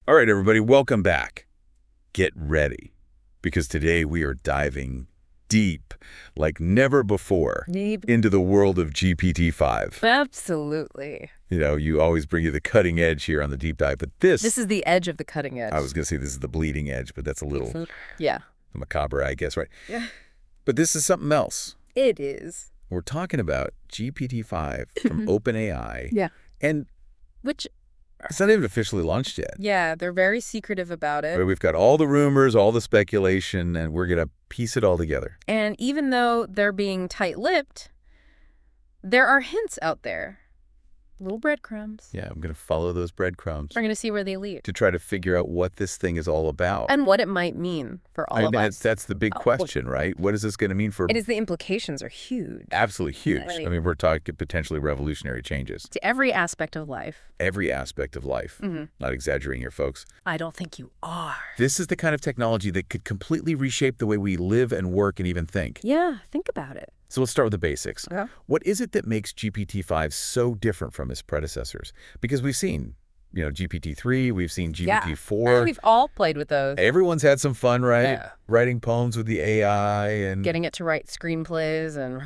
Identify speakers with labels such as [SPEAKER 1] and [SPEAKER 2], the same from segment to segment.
[SPEAKER 1] All right, everybody, welcome back. Get ready, because today we are diving deep, like never before,
[SPEAKER 2] Deep.
[SPEAKER 1] into the world of GPT-5.
[SPEAKER 2] Absolutely.
[SPEAKER 1] You know, you always bring you the cutting edge here on the deep dive, but this
[SPEAKER 2] is the edge of the cutting edge.
[SPEAKER 1] I was going to say this is the bleeding edge, but that's a little
[SPEAKER 2] Yeah.
[SPEAKER 1] macabre, I guess, right?
[SPEAKER 2] Yeah.
[SPEAKER 1] But this is something else.
[SPEAKER 2] It is.
[SPEAKER 1] We're talking about GPT-5 from OpenAI.
[SPEAKER 2] Yeah.
[SPEAKER 1] And
[SPEAKER 2] Which,
[SPEAKER 1] it's not even officially launched yet.
[SPEAKER 2] yeah, they're very secretive about it.
[SPEAKER 1] We've got all the rumors, all the speculation, and we're going to piece it all together.
[SPEAKER 2] And even though they're being tight-lipped, there are hints out there. Little breadcrumbs.
[SPEAKER 1] Yeah, I'm going to follow those breadcrumbs
[SPEAKER 2] We're going to see where they lead.
[SPEAKER 1] to try to figure out what this thing is all about.
[SPEAKER 2] And what it might mean for all of us.
[SPEAKER 1] That's the big question, right? What is this going to mean for...
[SPEAKER 2] It is, the implications are huge.
[SPEAKER 1] Absolutely huge.
[SPEAKER 2] Right.
[SPEAKER 1] I mean, we're talking potentially revolutionary changes.
[SPEAKER 2] To every aspect of life.
[SPEAKER 1] Every aspect of life. Not exaggerating here, folks.
[SPEAKER 2] I don't think you are.
[SPEAKER 1] This is the kind of technology that could completely reshape the way we live and work and even think.
[SPEAKER 2] Yeah, think about it.
[SPEAKER 1] So let's start with the basics.
[SPEAKER 2] Okay.
[SPEAKER 1] What is it that makes GPT-5 so different from its predecessors? Because we've seen, GPT-3, we've seen GPT-4.
[SPEAKER 2] We've all played with those.
[SPEAKER 1] Everyone's had some fun, right?
[SPEAKER 2] Yeah.
[SPEAKER 1] Writing poems with the AI and
[SPEAKER 2] Getting it to write screenplays and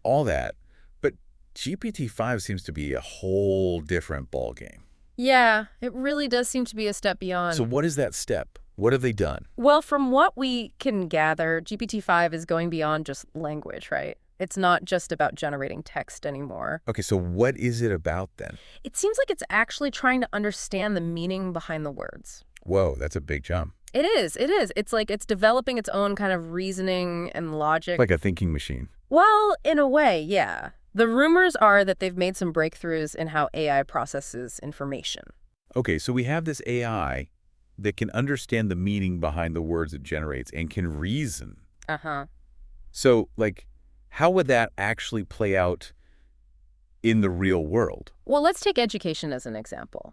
[SPEAKER 1] all that. But GPT-5 seems to be a whole different ballgame.
[SPEAKER 2] Yeah, it really does seem to be a step beyond.
[SPEAKER 1] So what is that step? What have they done?
[SPEAKER 2] Well, from what we can gather, GPT-5 is going beyond just language, right? It's not just about generating text anymore.
[SPEAKER 1] Okay, so what is it about then?
[SPEAKER 2] It seems like it's actually trying to understand the meaning behind the words.
[SPEAKER 1] Whoa, that's a big jump.
[SPEAKER 2] It is. It is. It's like it's developing its own kind of reasoning and logic.
[SPEAKER 1] Like a thinking machine.
[SPEAKER 2] Well, in a way, yeah. The rumors are that they've made some breakthroughs in how AI processes information.
[SPEAKER 1] Okay, so we have this AI that can understand the meaning behind the words it generates and can reason.
[SPEAKER 2] Uh-huh.
[SPEAKER 1] So, how would that actually play out in the real world?
[SPEAKER 2] Well, let's take education as an example.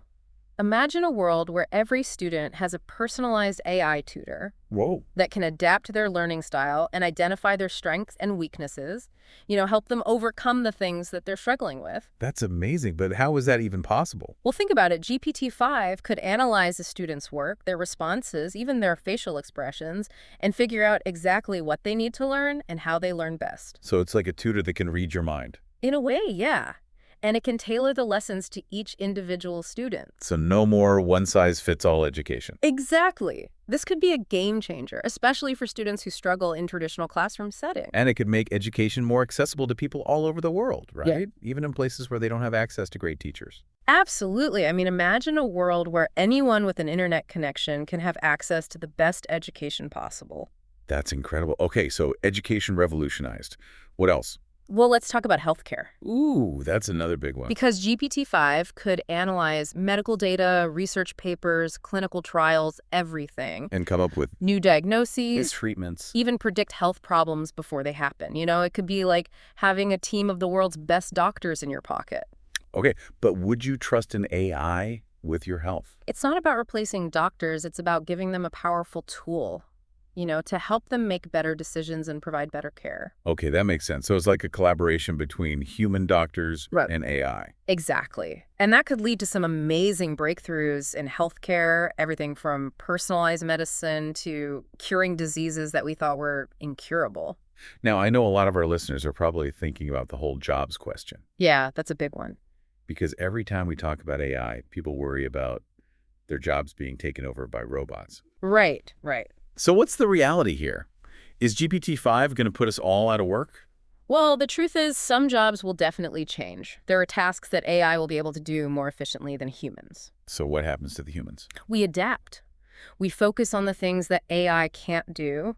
[SPEAKER 2] Imagine a world where every student has a personalized AI tutor
[SPEAKER 1] Whoa.
[SPEAKER 2] that can adapt to their learning style and identify their strengths and weaknesses, help them overcome the things that they're struggling with.
[SPEAKER 1] That's amazing, but how is that even possible?
[SPEAKER 2] Well, think about it. GPT-5 could analyze a student's work, their responses, even their facial expressions, and figure out exactly what they need to learn and how they learn best.
[SPEAKER 1] So it's like a tutor that can read your mind.
[SPEAKER 2] In a way, yeah. And it can tailor the lessons to each individual student.
[SPEAKER 1] So no more one-size-fits-all education.
[SPEAKER 2] Exactly. This could be a game changer, especially for students who struggle in traditional classroom settings.
[SPEAKER 1] And it could make education more accessible to people all over the world, right?
[SPEAKER 2] Yeah.
[SPEAKER 1] Even in places where they don't have access to great teachers.
[SPEAKER 2] Absolutely. I mean, imagine a world where anyone with an internet connection can have access to the best education possible.
[SPEAKER 1] That's incredible. Okay, so education revolutionized. What else?
[SPEAKER 2] Well, let's talk about healthcare.
[SPEAKER 1] Ooh, that's another big one.
[SPEAKER 2] Because GPT-5 could analyze medical data, research papers, clinical trials, everything.
[SPEAKER 1] And come up with
[SPEAKER 2] New diagnoses,
[SPEAKER 1] treatments.
[SPEAKER 2] even predict health problems before they happen. It could be like having a team of the world's best doctors in your pocket.
[SPEAKER 1] Okay, but would you trust an AI with your health?
[SPEAKER 2] It's not about replacing doctors. It's about giving them a powerful tool, to help them make better decisions and provide better care.
[SPEAKER 1] Okay, that makes sense. So it's like a collaboration between human doctors and AI.
[SPEAKER 2] Exactly. And that could lead to some amazing breakthroughs in healthcare, everything from personalized medicine to curing diseases that we thought were incurable.
[SPEAKER 1] Now, I know a lot of our listeners are probably thinking about the whole jobs question.
[SPEAKER 2] Yeah, that's a big one.
[SPEAKER 1] Because every time we talk about AI, people worry about their jobs being taken over by robots.
[SPEAKER 2] Right.
[SPEAKER 1] So what's the reality here? Is GPT-5 going to put us all out of work?
[SPEAKER 2] Well, the truth is some jobs will definitely change. There are tasks that AI will be able to do more efficiently than humans.
[SPEAKER 1] So what happens to the humans?
[SPEAKER 2] We adapt. We focus on the things that AI can't do.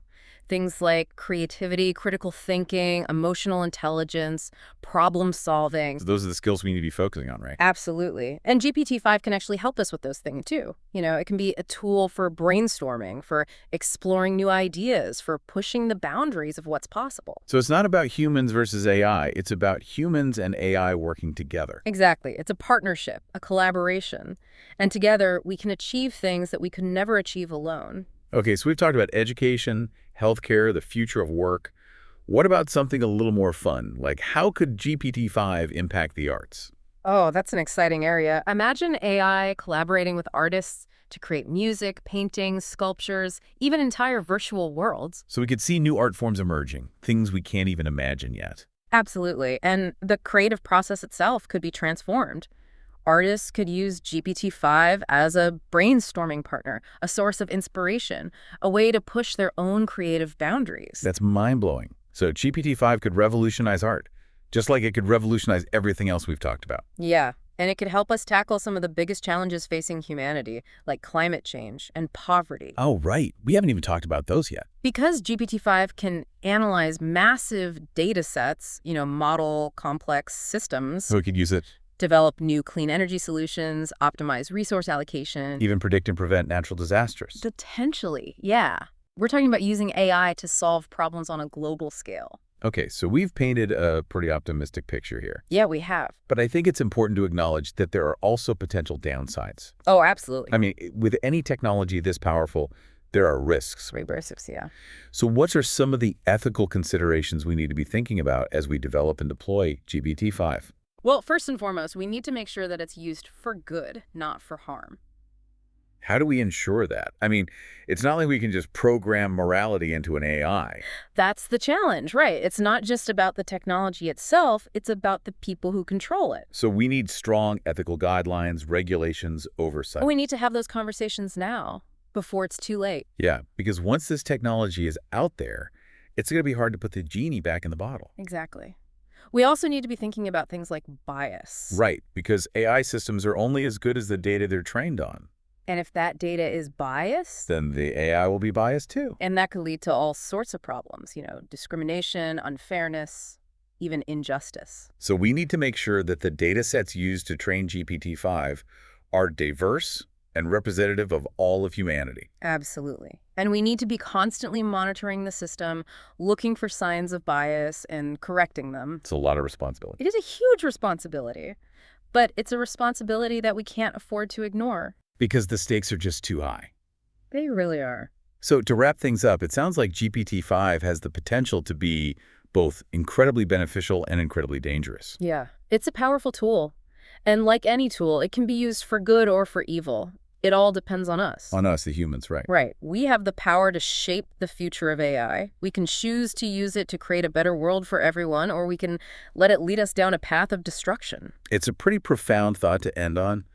[SPEAKER 2] Things like creativity, critical thinking, emotional intelligence, problem solving.
[SPEAKER 1] So those are the skills we need to be focusing on, right?
[SPEAKER 2] Absolutely. And GPT-5 can actually help us with those things too. It can be a tool for brainstorming, for exploring new ideas, for pushing the boundaries of what's possible.
[SPEAKER 1] So it's not about humans versus AI. It's about humans and AI working together.
[SPEAKER 2] Exactly. It's a partnership, a collaboration. And together, we can achieve things that we could never achieve alone.
[SPEAKER 1] Okay, so we've talked about education, healthcare, the future of work. What about something a little more fun? Like, how could GPT-5 impact the arts?
[SPEAKER 2] Oh, that's an exciting area. Imagine AI collaborating with artists to create music, paintings, sculptures, even entire virtual worlds.
[SPEAKER 1] So we could see new art forms emerging, things we can't even imagine yet.
[SPEAKER 2] Absolutely. And the creative process itself could be transformed. Artists could use GPT-5 as a brainstorming partner, a source of inspiration, a way to push their own creative boundaries.
[SPEAKER 1] That's mind-blowing. So GPT-5 could revolutionize art, just like it could revolutionize everything else we've talked about.
[SPEAKER 2] Yeah, and it could help us tackle some of the biggest challenges facing humanity, like climate change and poverty.
[SPEAKER 1] Oh, right. We haven't even talked about those yet.
[SPEAKER 2] Because GPT-5 can analyze massive data sets, model complex systems,
[SPEAKER 1] So we could use it,
[SPEAKER 2] develop new clean energy solutions, optimize resource allocation.
[SPEAKER 1] even predict and prevent natural disasters.
[SPEAKER 2] Potentially, yeah. We're talking about using AI to solve problems on a global scale.
[SPEAKER 1] Okay, so we've painted a pretty optimistic picture here.
[SPEAKER 2] Yeah, we have.
[SPEAKER 1] But I think it's important to acknowledge that there are also potential downsides.
[SPEAKER 2] Oh, absolutely.
[SPEAKER 1] I mean, with any technology this powerful, there are risks.
[SPEAKER 2] Risks, yeah.
[SPEAKER 1] So what are some of the ethical considerations we need to be thinking about as we develop and deploy GPT-5?
[SPEAKER 2] Well, first and foremost, we need to make sure that it's used for good, not for harm.
[SPEAKER 1] How do we ensure that? I mean, it's not like we can just program morality into an AI.
[SPEAKER 2] That's the challenge, right? It's not just about the technology itself, it's about the people who control it.
[SPEAKER 1] So we need strong ethical guidelines, regulations, oversight.
[SPEAKER 2] We need to have those conversations now, before it's too late.
[SPEAKER 1] Yeah, because once this technology is out there, it's going to be hard to put the genie back in the bottle.
[SPEAKER 2] Exactly. We also need to be thinking about things like bias.
[SPEAKER 1] Right, because AI systems are only as good as the data they're trained on.
[SPEAKER 2] And if that data is biased,
[SPEAKER 1] Then the AI will be biased too.
[SPEAKER 2] and that could lead to all sorts of problems, discrimination, unfairness, even injustice.
[SPEAKER 1] So we need to make sure that the data sets used to train GPT-5 are diverse and representative of all of humanity.
[SPEAKER 2] Absolutely. And we need to be constantly monitoring the system, looking for signs of bias and correcting them.
[SPEAKER 1] It's a lot of responsibility.
[SPEAKER 2] It is a huge responsibility, but it's a responsibility that we can't afford to ignore.
[SPEAKER 1] Because the stakes are just too high.
[SPEAKER 2] They really are.
[SPEAKER 1] So to wrap things up, it sounds like GPT-5 has the potential to be both incredibly beneficial and incredibly dangerous.
[SPEAKER 2] Yeah, it's a powerful tool. And like any tool, it can be used for good or for evil. It all depends on us.
[SPEAKER 1] On us, the humans, right?
[SPEAKER 2] Right. We have the power to shape the future of AI. We can choose to use it to create a better world for everyone, or we can let it lead us down a path of destruction.
[SPEAKER 1] It's a pretty profound thought to end on,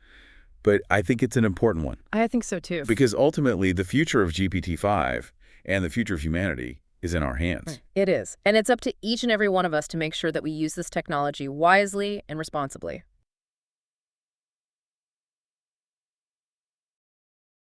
[SPEAKER 1] but I think it's an important one.
[SPEAKER 2] I think so, too.
[SPEAKER 1] Because ultimately, the future of GPT-5 and the future of humanity is in our hands.
[SPEAKER 2] It is. And it's up to each and every one of us to make sure that we use this technology wisely and responsibly.